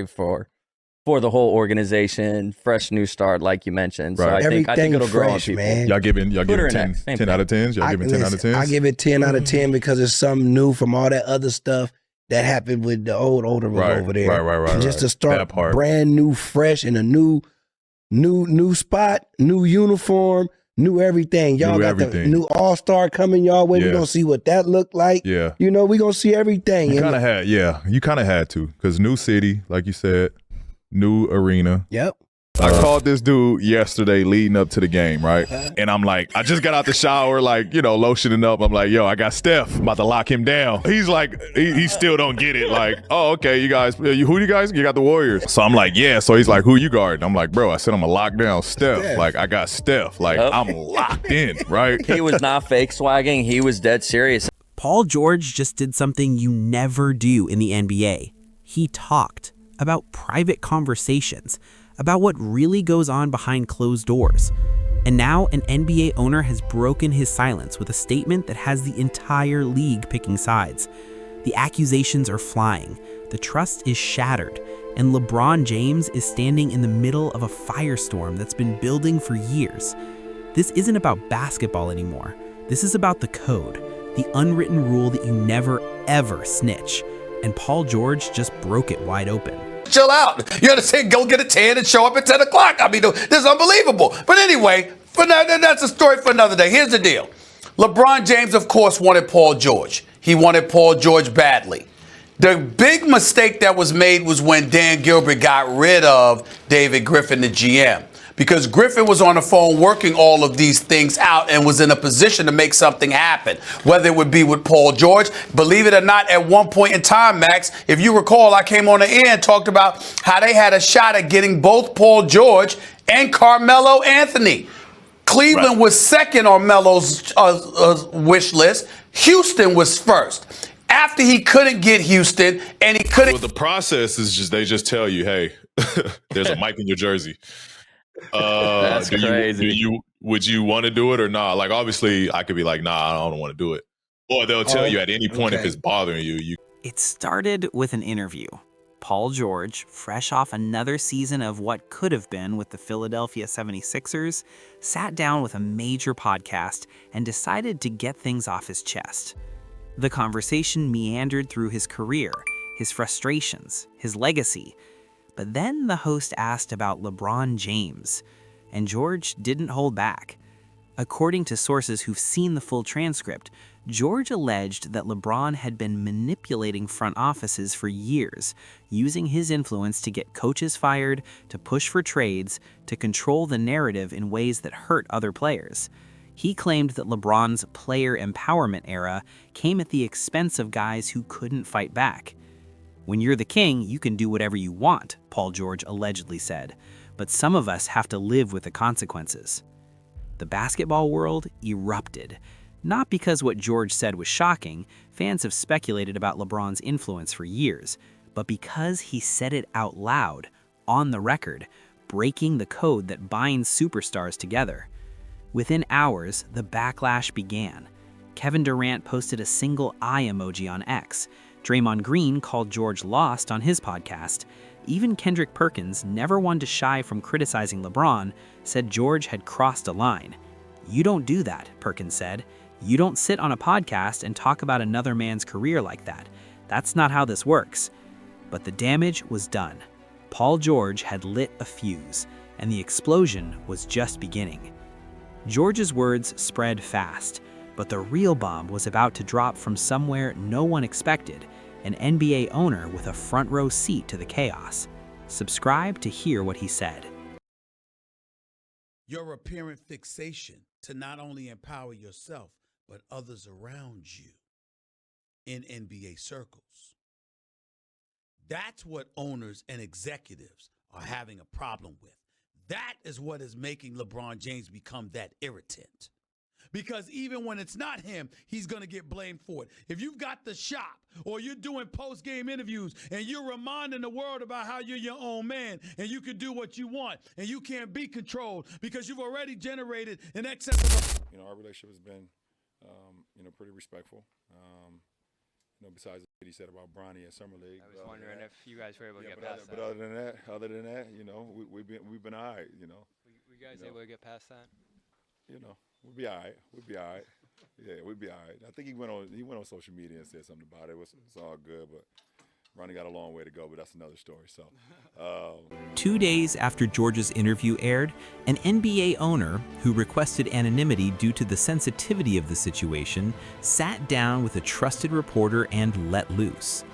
for the whole organization, fresh new start, like you mentioned. Right. So I think it'll grow on people. Man. Y'all giving 10 out of 10s? Y'all giving 10 out of 10s? I give it 10 out of 10 because it's something new from all that other stuff that happened with the old owner over there. Right. Just to start brand new, fresh, in a new spot, new uniform, new everything. Y'all got the new All-Star coming y'all way. We're going to see what that looked like. Yeah. You know, we're going to see everything. You kind of had to, because new city, like you said, new arena. Yep. I called this dude yesterday leading up to the game, right? And I'm like, I just got out the shower, like, lotioning up. I'm like, yo, I got Steph. I'm about to lock him down. He's like, he still don't get it. Like, oh, okay, you guys, who you guys? You got the Warriors. So I'm like, yeah. So he's like, who you guarding? I'm like, bro, I said I'm going to lock down Steph. Like, I got Steph. Like, I'm locked in, right? He was not fake swagging. He was dead serious. Paul George just did something you never do in the NBA. He talked about private conversations, about what really goes on behind closed doors. And now an NBA owner has broken his silence with a statement that has the entire league picking sides. The accusations are flying, the trust is shattered, and LeBron James is standing in the middle of a firestorm that's been building for years. This isn't about basketball anymore. This is about the code, the unwritten rule that you never, ever snitch. And Paul George just broke it wide open. Chill out. You understand? Go get a tan and show up at 10 o'clock. I mean, this is unbelievable. But anyway, that's a story for another day. Here's the deal. LeBron James, of course, wanted Paul George. He wanted Paul George badly. The big mistake that was made was when Dan Gilbert got rid of David Griffin, the GM. Because Griffin was on the phone working all of these things out and was in a position to make something happen, whether it would be with Paul George. Believe it or not, at one point in time, Max, if you recall, I came on the air and talked about how they had a shot at getting both Paul George and Carmelo Anthony. Cleveland was second on Melo's wish list. Houston was first. After he couldn't get Houston and he couldn't. Well, the process is just, they just tell you, hey, there's a mic in your jersey. That's crazy. Would you want to do it or not? Like, obviously, I could be like, nah, I don't want to do it. Or they'll tell you at any point if it's bothering you. It started with an interview. Paul George, fresh off another season of what could have been with the Philadelphia 76ers, sat down with a major podcast and decided to get things off his chest. The conversation meandered through his career, his frustrations, his legacy. But then the host asked about LeBron James, and George didn't hold back. According to sources who've seen the full transcript, George alleged that LeBron had been manipulating front offices for years, using his influence to get coaches fired, to push for trades, to control the narrative in ways that hurt other players. He claimed that LeBron's player empowerment era came at the expense of guys who couldn't fight back. When you're the king, you can do whatever you want, Paul George allegedly said, but some of us have to live with the consequences. The basketball world erupted. Not because what George said was shocking, fans have speculated about LeBron's influence for years, but because he said it out loud, on the record, breaking the code that binds superstars together. Within hours, the backlash began. Kevin Durant posted a single eye emoji on X. Draymond Green called George lost on his podcast. Even Kendrick Perkins, never one to shy from criticizing LeBron, said George had crossed a line. "You don't do that," Perkins said. "You don't sit on a podcast and talk about another man's career like that. That's not how this works." But the damage was done. Paul George had lit a fuse, and the explosion was just beginning. George's words spread fast, but the real bomb was about to drop from somewhere no one expected, an NBA owner with a front row seat to the chaos. Subscribe to hear what he said. Your apparent fixation to not only empower yourself, but others around you in NBA circles. That's what owners and executives are having a problem with. That is what is making LeBron James become that irritant. Because even when it's not him, he's going to get blamed for it. If you've got the shop or you're doing post-game interviews and you're reminding the world about how you're your own man and you can do what you want and you can't be controlled because you've already generated an excess of... Our relationship has been, pretty respectful. besides what he said about Bronny and Summer League. I was wondering if you guys were able to get past that. But other than that, we've been all right. Were you guys able to get past that? We'll be all right. Yeah, we'll be all right. I think he went on social media and said something about it. It's all good, but Ronnie got a long way to go, but that's another story. So, 2 days after George's interview aired, an NBA owner who requested anonymity due to the sensitivity of the situation sat down with a trusted reporter and let loose.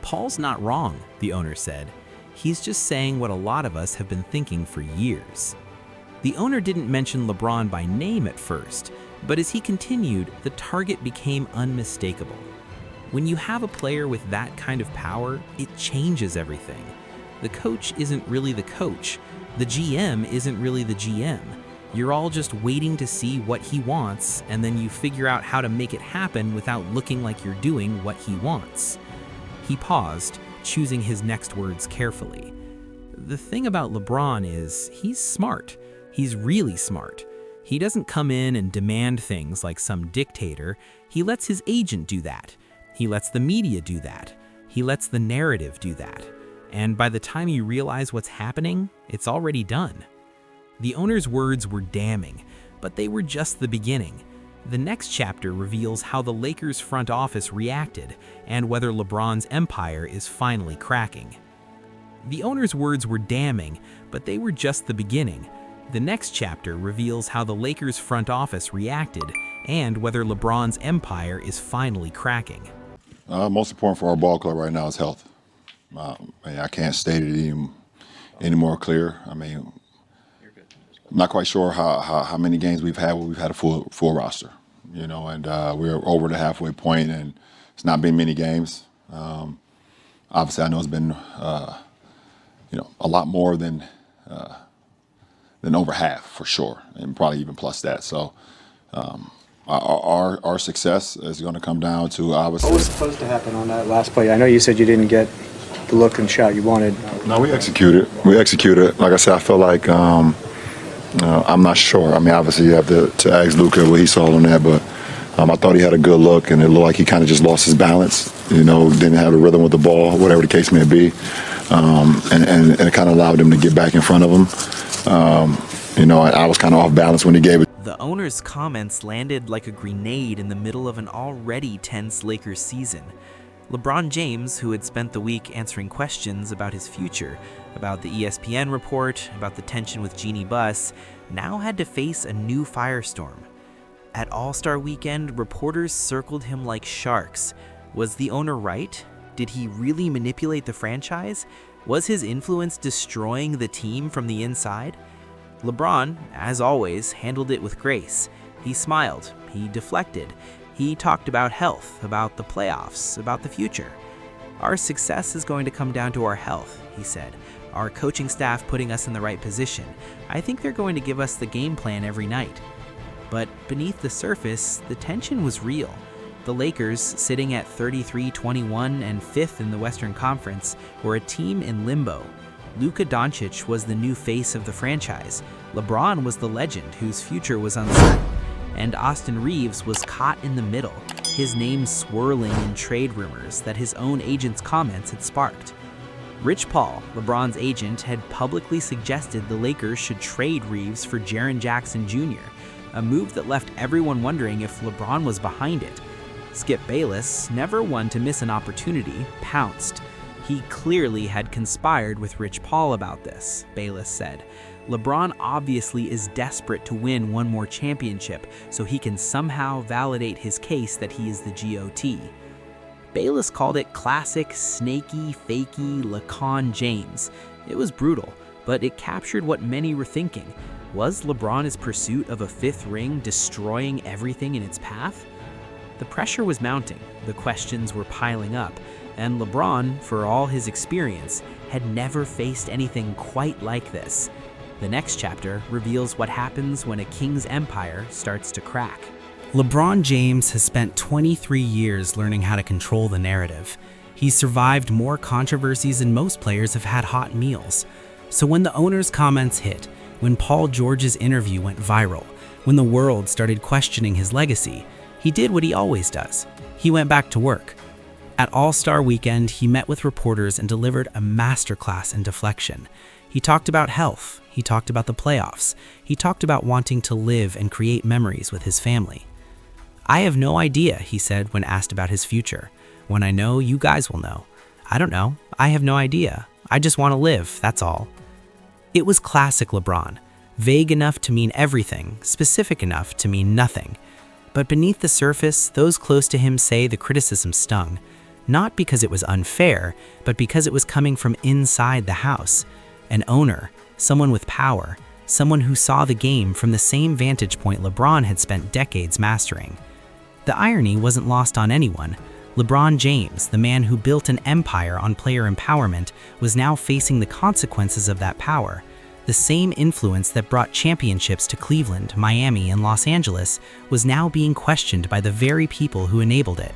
Paul's not wrong, the owner said. He's just saying what a lot of us have been thinking for years. The owner didn't mention LeBron by name at first, but as he continued, the target became unmistakable. When you have a player with that kind of power, it changes everything. The coach isn't really the coach. The GM isn't really the GM. You're all just waiting to see what he wants, and then you figure out how to make it happen without looking like you're doing what he wants. He paused, choosing his next words carefully. The thing about LeBron is he's smart. He's really smart. He doesn't come in and demand things like some dictator. He lets his agent do that. He lets the media do that. He lets the narrative do that. And by the time you realize what's happening, it's already done. The owner's words were damning, but they were just the beginning. The next chapter reveals how the Lakers front office reacted and whether LeBron's empire is finally cracking. The owner's words were damning, but they were just the beginning. The next chapter reveals how the Lakers front office reacted and whether LeBron's empire is finally cracking. most important for our ball club right now is health. I can't state it any more clear. I'm not quite sure how many games we've had where we've had a full roster, and we're over the halfway point, and it's not been many games. Obviously, I know it's been a lot more than over half for sure, and probably even plus that. So our success is going to come down to obviously. What was supposed to happen on that last play? I know you said you didn't get the look and shot you wanted. No, we executed. Like I said, I feel like I'm not sure. Obviously you have to ask Luka what he saw on that, but I thought he had a good look, and it looked like he kind of just lost his balance. Didn't have the rhythm with the ball, whatever the case may be, and it kind of allowed him to get back in front of him. I was kind of off balance when he gave it. The owner's comments landed like a grenade in the middle of an already tense Lakers season. LeBron James, who had spent the week answering questions about his future, about the ESPN report, about the tension with Jeannie Buss, now had to face a new firestorm. At All-Star Weekend, reporters circled him like sharks. Was the owner right? Did he really manipulate the franchise? Was his influence destroying the team from the inside? LeBron, as always, handled it with grace. He smiled, he deflected, he talked about health, about the playoffs, about the future. Our success is going to come down to our health, he said. Our coaching staff putting us in the right position. I think they're going to give us the game plan every night. But beneath the surface, the tension was real. The Lakers, sitting at 33-21 and 5th in the Western Conference, were a team in limbo. Luka Doncic was the new face of the franchise. LeBron was the legend whose future was uncertain. And Austin Reeves was caught in the middle, his name swirling in trade rumors that his own agent's comments had sparked. Rich Paul, LeBron's agent, had publicly suggested the Lakers should trade Reeves for Jaren Jackson Jr., a move that left everyone wondering if LeBron was behind it. Skip Bayless, never one to miss an opportunity, pounced. He clearly had conspired with Rich Paul about this, Bayless said. LeBron obviously is desperate to win one more championship so he can somehow validate his case that he is the GOAT. Bayless called it classic, snaky, fakey, LeBron James. It was brutal, but it captured what many were thinking. Was LeBron's pursuit of a 5th ring destroying everything in its path? The pressure was mounting, the questions were piling up, and LeBron, for all his experience, had never faced anything quite like this. The next chapter reveals what happens when a king's empire starts to crack. LeBron James has spent 23 years learning how to control the narrative. He's survived more controversies than most players have had hot meals. So when the owner's comments hit, when Paul George's interview went viral, when the world started questioning his legacy, he did what he always does. He went back to work. At All-Star Weekend, he met with reporters and delivered a masterclass in deflection. He talked about health. He talked about the playoffs. He talked about wanting to live and create memories with his family. "I have no idea," he said when asked about his future. "When I know, you guys will know. I don't know. I have no idea. I just want to live, that's all." It was classic LeBron, vague enough to mean everything, specific enough to mean nothing. But beneath the surface, those close to him say the criticism stung. Not because it was unfair, but because it was coming from inside the house. An owner, someone with power, someone who saw the game from the same vantage point LeBron had spent decades mastering. The irony wasn't lost on anyone. LeBron James, the man who built an empire on player empowerment, was now facing the consequences of that power. The same influence that brought championships to Cleveland, Miami, and Los Angeles was now being questioned by the very people who enabled it.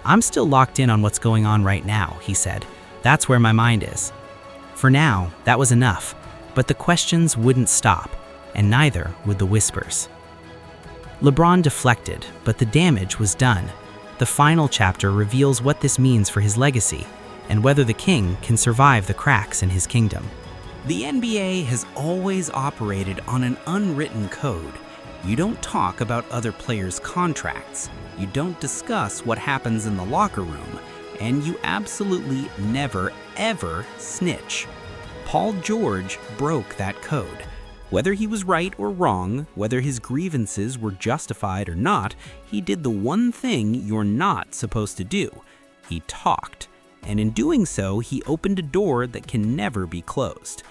"I'm still locked in on what's going on right now," he said. "That's where my mind is." For now, that was enough, but the questions wouldn't stop, and neither would the whispers. LeBron deflected, but the damage was done. The final chapter reveals what this means for his legacy, and whether the king can survive the cracks in his kingdom. The NBA has always operated on an unwritten code. You don't talk about other players' contracts. You don't discuss what happens in the locker room, and you absolutely never, ever snitch. Paul George broke that code. Whether he was right or wrong, whether his grievances were justified or not, he did the one thing you're not supposed to do. He talked. And in doing so, he opened a door that can never be closed.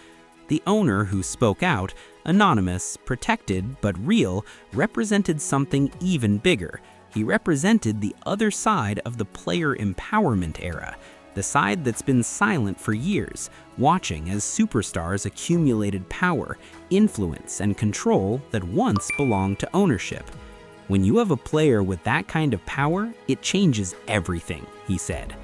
The owner who spoke out, anonymous, protected, but real, represented something even bigger. He represented the other side of the player empowerment era, the side that's been silent for years, watching as superstars accumulated power, influence, and control that once belonged to ownership. "When you have a player with that kind of power, it changes everything," he said.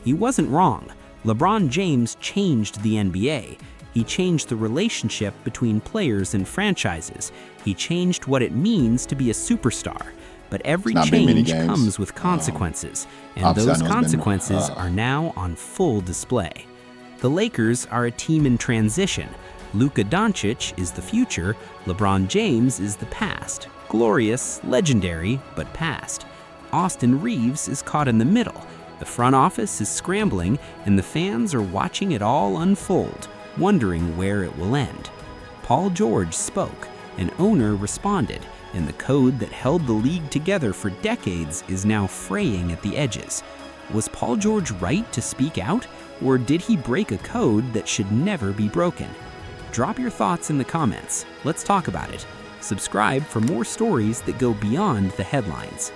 He wasn't wrong. LeBron James changed the NBA. He changed the relationship between players and franchises. He changed what it means to be a superstar. But every change comes with consequences, and those consequences are now on full display. The Lakers are a team in transition. Luka Doncic is the future, LeBron James is the past. Glorious, legendary, but past. Austin Reeves is caught in the middle. The front office is scrambling, and the fans are watching it all unfold, wondering where it will end. Paul George spoke, an owner responded, and the code that held the league together for decades is now fraying at the edges. Was Paul George right to speak out, or did he break a code that should never be broken? Drop your thoughts in the comments. Let's talk about it. Subscribe for more stories that go beyond the headlines.